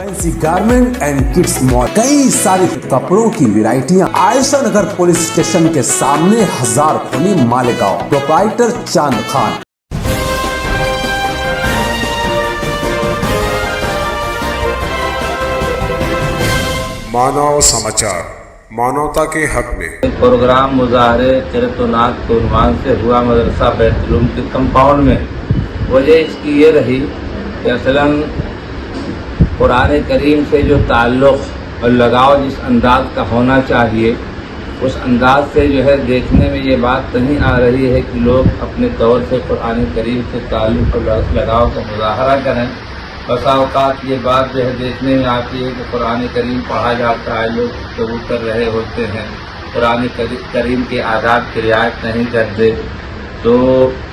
Fancy garment and kids mall, कई सारे कपड़ों की वैरायटियां। आयशा नगर पुलिस स्टेशन के सामने 1000 खोली मालेगांव। प्रोप्राइटर चांद खान। मानव समाचार, मानवता के हक में प्रोग्राम मुजाहरे किरतनाक के उन्वान से हुआ मदरसा बैतुलूम के कंपाउंड में। वजह इसकी ये रही कि असलन कुरान करीम से जो ताल्लुक़ और लगाव जिस अंदाज का होना चाहिए, उस अंदाज से जो है देखने में ये बात नहीं आ रही है कि लोग अपने तौर से कुरान करीम से ताल्लुक़ और लगाव का मुजाहरा करें। बसा औक़ात ये बात जो है देखने में आती है कि कुरान करीम पढ़ा जाता है, लोग गुफ्तगू कर रहे होते हैं, कुरान करीम के आदाब की रियायत नहीं करते। तो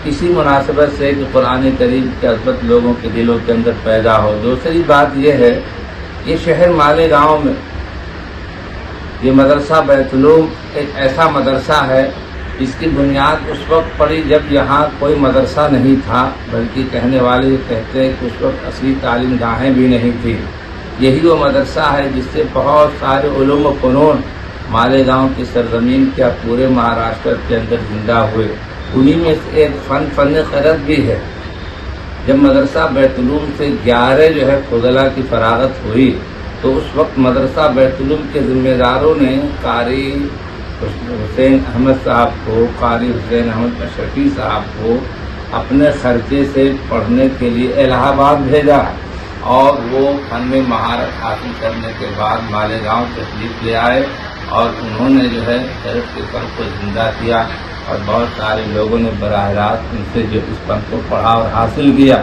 इसी मुनासिबत से कि कुरान करीम की अज़मत लोगों के दिलों के अंदर पैदा हो। दूसरी बात यह है, ये शहर मालेगांव में ये मदरसा बैतुलूम एक ऐसा मदरसा है इसकी बुनियाद उस वक्त पड़ी जब यहाँ कोई मदरसा नहीं था, बल्कि कहने वाले ये कहते हैं कि उस वक्त असली तालीम गाहें भी नहीं थी। यही वो मदरसा है जिससे बहुत सारे उलूम व फ़नून मालेगांव की सरजमीन क्या पूरे महाराष्ट्र के अंदर जिंदा हुए। उन्हीं में से एक फ़न क़िरात भी है। जब मदरसा बैतुलूम से 11 जो है फुज़ला की फरागत हुई, तो उस वक्त मदरसा बैतुलूम के ज़िम्मेदारों ने कारी हुसैन अहमद साहब को, कारी हुसैन अहमद अशरफी साहब को अपने खर्चे से पढ़ने के लिए इलाहाबाद भेजा और वो फ़न में महारत हासिल करने के बाद मालेगांव तशरीफ़ ले आए और उन्होंने जो है शरीफ के फ़न को ज़िंदा किया और बहुत सारे लोगों ने बराह रास्त उनसे जो इस फ़न को पढ़ा और हासिल किया।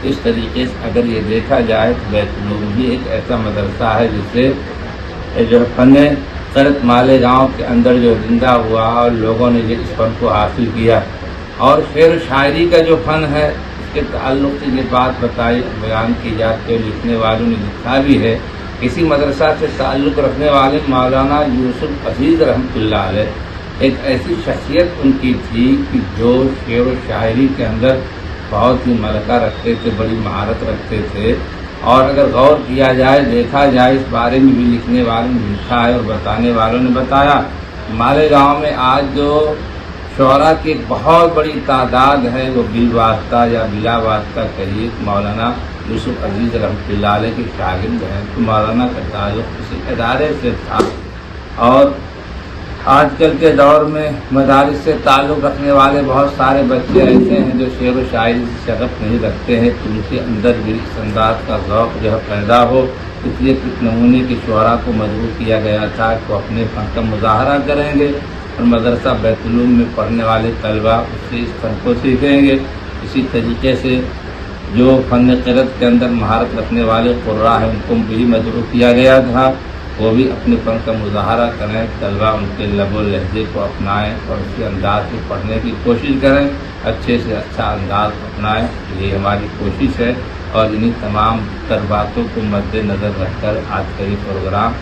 इस तरीके से अगर ये देखा जाए तो बैतुलूम भी एक ऐसा मदरसा है जिससे जो फ़न क़िरात मालेगांव के अंदर जो जिंदा हुआ और लोगों ने जो इस फ़न को हासिल किया। और शेर शायरी का जो फ़न है, इसके ताल्लुक़ से ये बात बयान की जाती है, लिखने वालों ने लिखा भी है। इसी मदरसा से ताल्लुक़ रखने वाले मौलाना यूसुफ अजीज़ रहमतुल्लाह अलैह एक ऐसी शख्सियत उनकी थी कि जो शेर व शायरी के अंदर बहुत ही मलका रखते थे, बड़ी महारत रखते थे। और अगर गौर किया जाए, देखा जाए, इस बारे में भी लिखने वालों ने लिखा है और बताने वालों ने बताया। मालेगांव में आज जो शोरा की बहुत बड़ी तादाद है वो बिलवास्ता या बिला वास्ता कहिए मौलाना यूसुफ अजीज़ रहमतुल्लाह अलैह के शागिर्द हैं। तो मौलाना का ताल्लुक़ इसी इदारे से था। और आजकल के दौर में मदारिस से ताल्लुक़ रखने वाले बहुत सारे बच्चे ऐसे हैं जो शेर व शायरी से शगफ नहीं रखते हैं, तो उनके अंदर भी इस अंदाज का ज़ौक़ जो है पैदा हो। इसलिए कुछ नमूने के शुअरा को मजबूर किया गया था कि वो अपने फ़न का मुज़ाहरा करेंगे और मदरसा बैतुलूम में पढ़ने वाले तलबा उससे इस फ़न को सीखेंगे। इसी तरीके से जो फ़न क़िरात के अंदर महारत रखने वाले क़ुर्रा हैं उनको भी मजबूर किया गया था, वो भी अपने फ़न का मुज़ाहरा करें, तलबा उनके लबो लहजे को अपनाएं और उसी अंदाज से पढ़ने की कोशिश करें, अच्छे से अच्छा अंदाज अपनाएं। ये हमारी कोशिश है और इन्हीं तमाम बातों को मद्देनज़र रखकर आज का ये प्रोग्राम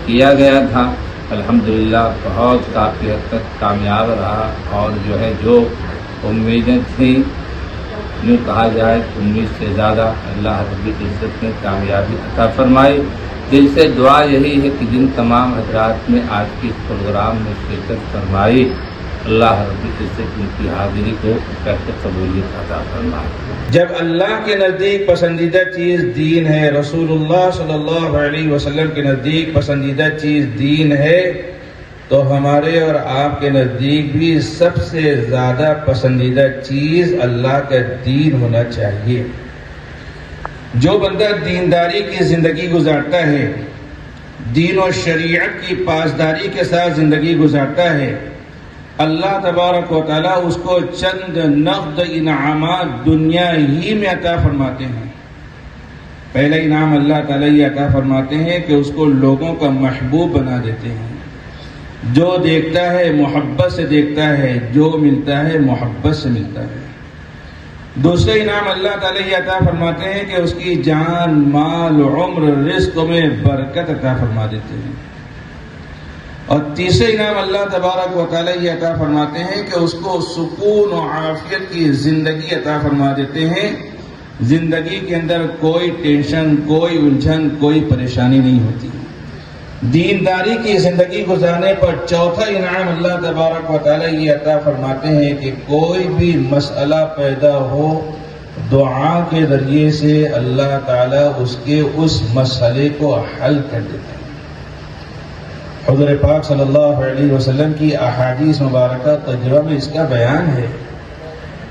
किया गया था। अल्हम्दुलिल्लाह बहुत काफ़ी हद तक कामयाब रहा और जो है जो उम्मीदें थी, यूँ कहा जाए उम्मीद से ज़्यादा अल्लाह रब्बुल इज़्ज़त ने कामयाबी अता फरमाई। दिल से दुआ यही है कि जिन तमाम हज़रात ने आज की इस प्रोग्राम में शिरकत फरमाई, अल्लाह रब्बुल इज़्ज़त उनकी हाज़िरी को कबूलियत अता फरमाए। जब अल्लाह के नज़दीक पसंदीदा चीज़ दीन है, रसूलुल्लाह सल्लल्लाहु अलैहि वसल्लम के नज़दीक पसंदीदा चीज़ दीन है, तो हमारे और आपके नज़दीक भी सबसे ज़्यादा पसंदीदा चीज़ अल्लाह का दीन होना चाहिए। जो बंदा दीनदारी की ज़िंदगी गुजारता है, दीन और शरीयत की पासदारी के साथ ज़िंदगी गुजारता है, अल्लाह तबारक व तआला उसको चंद नक़द इनामात दुनिया ही में अता फरमाते हैं। पहला इनाम अल्लाह ताला ये अता फरमाते हैं कि उसको लोगों का महबूब बना देते हैं। जो देखता है मोहब्बत से देखता है, जो मिलता है मोहब्बत से मिलता है। दूसरा इनाम अल्लाह ताला ये अता फरमाते हैं कि उसकी जान, माल, उम्र, रिज़्क़ में बरकत अता फरमा देते हैं। और तीसरा इनाम अल्लाह तबारक व तआला ये अता फरमाते हैं कि उसको सुकून और आफियत की ज़िंदगी अता फरमा देते हैं। زندگی کے اندر کوئی ٹینشن، کوئی الجھن، کوئی پریشانی نہیں ہوتی۔ دینداری کی زندگی گزارنے پر چوتھا انعام اللہ تبارک و تعالیٰ یہ عطا فرماتے ہیں کہ کوئی بھی مسئلہ پیدا ہو، دعا کے ذریعے سے اللہ تعالیٰ اس مسئلے کو حل کر دیتے ہیں۔ حضور پاک صلی اللہ علیہ وسلم کی احادیث مبارکہ تجربہ میں اس کا بیان ہے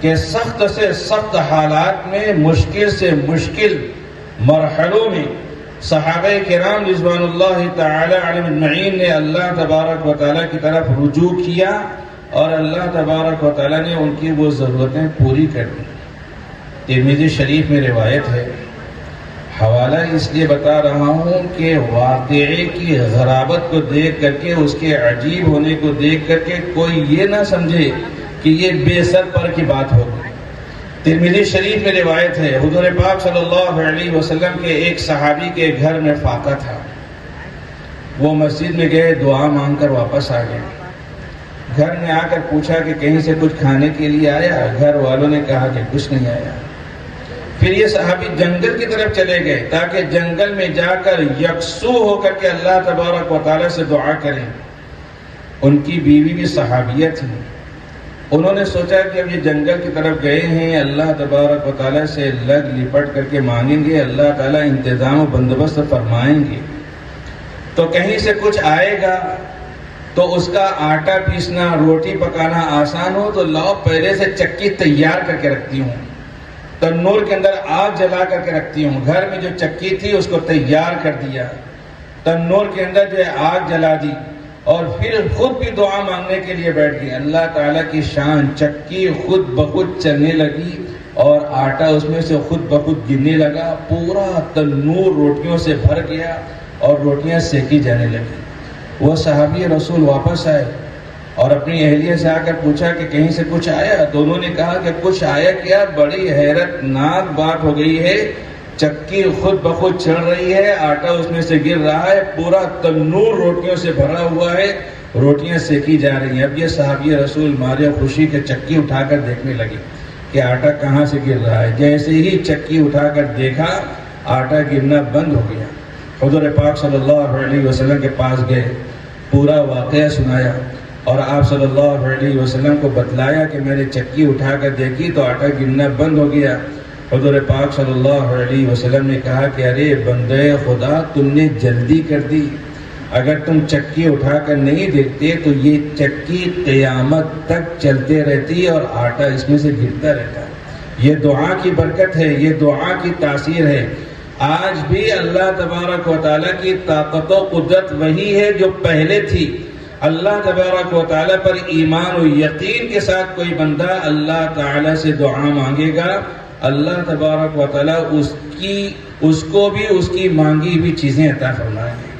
کہ سخت سے سخت حالات میں، مشکل سے مشکل مرحلوں میں صحابہ کرام رضوان اللہ تعالی علیہم اجمعین نے اللہ تبارک و تعالیٰ کی طرف رجوع کیا اور اللہ تبارک و تعالیٰ نے ان کی وہ ضرورتیں پوری کر دی۔ ترمذی شریف میں روایت ہے، حوالہ اس لیے بتا رہا ہوں کہ واقعے کی غرابت کو دیکھ کر کے، اس کے عجیب ہونے کو دیکھ کر کے کوئی یہ نہ سمجھے کہ یہ بے سر پر کی بات ہوگی۔ ترمذی شریف میں روایت ہے، حضور پاک صلی اللہ علیہ وسلم کے ایک صحابی کے گھر میں فاقہ تھا۔ وہ مسجد میں گئے، دعا مانگ کر واپس آ گئے۔ گھر میں آ کر پوچھا کہ کہیں سے کچھ کھانے کے لیے آیا؟ گھر والوں نے کہا کہ کچھ نہیں آیا۔ پھر یہ صحابی جنگل کی طرف چلے گئے تاکہ جنگل میں جا کر یکسو ہو کر کے اللہ تبارک و تعالیٰ سے دعا کریں۔ ان کی بیوی بھی صحابیہ تھی۔ انہوں نے سوچا کہ اب یہ جنگل کی طرف گئے ہیں، اللہ تبارک و تعالیٰ سے لگ لپٹ کر کے مانگیں گے، اللہ تعالیٰ انتظام و بندوبست فرمائیں گے، تو کہیں سے کچھ آئے گا تو اس کا آٹا پیسنا، روٹی پکانا آسان ہو تو لاؤ پہلے سے چکی تیار کر کے رکھتی ہوں، تنور کے اندر آگ جلا کر کے رکھتی ہوں۔ گھر میں جو چکی تھی اس کو تیار کر دیا، تنور کے اندر جو ہے آگ جلا دی، اور پھر خود بھی دعا مانگنے کے لیے بیٹھ گئی۔ اللہ تعالیٰ کی شان، چکی خود بخود چلنے لگی اور آٹا اس میں سے خود بخود گرنے لگا، پورا تنور روٹیوں سے بھر گیا اور روٹیاں سیکی جانے لگی۔ وہ صحابی رسول واپس آئے اور اپنی اہلیہ سے آ کر پوچھا کہ کہیں سے کچھ آیا؟ تو انہوں نے کہا کہ کچھ آیا کیا، بڑی حیرت ناک بات ہو گئی ہے، چکی خود بخود چل رہی ہے، آٹا اس میں سے گر رہا ہے، پورا تنور روٹیوں سے بھرا ہوا ہے، روٹیاں سیکی جا رہی ہیں۔ اب یہ صحابی رسول مارے خوشی کے چکی اٹھا کر دیکھنے لگے کہ آٹا کہاں سے گر رہا ہے۔ جیسے ہی چکی اٹھا کر دیکھا، آٹا گرنا بند ہو گیا۔ حضور پاک صلی اللہ علیہ وسلم کے پاس گئے، پورا واقعہ سنایا اور آپ صلی اللہ علیہ وسلم کو بتلایا کہ میں نے چکی اٹھا کر دیکھی تو آٹا گرنا بند ہو گیا۔ حضور پاک صلی اللہ علیہ وسلم نے کہا کہ ارے بندے خدا، تم نے جلدی کر دی، اگر تم چکی اٹھا کر نہیں دیکھتے تو یہ چکی قیامت تک چلتے رہتی اور آٹا اس میں سے گرتا رہتا۔ یہ دعا کی برکت ہے، یہ دعا کی تاثیر ہے۔ آج بھی اللہ تبارک و تعالیٰ کی طاقت و قدرت وہی ہے جو پہلے تھی۔ اللہ تبارک و تعالیٰ پر ایمان و یقین کے ساتھ کوئی بندہ اللہ تعالیٰ سے دعا مانگے گا، اللہ تبارک و تعالیٰ اس کو بھی اس کی مانگی ہوئی چیزیں عطا فرمائیں گے۔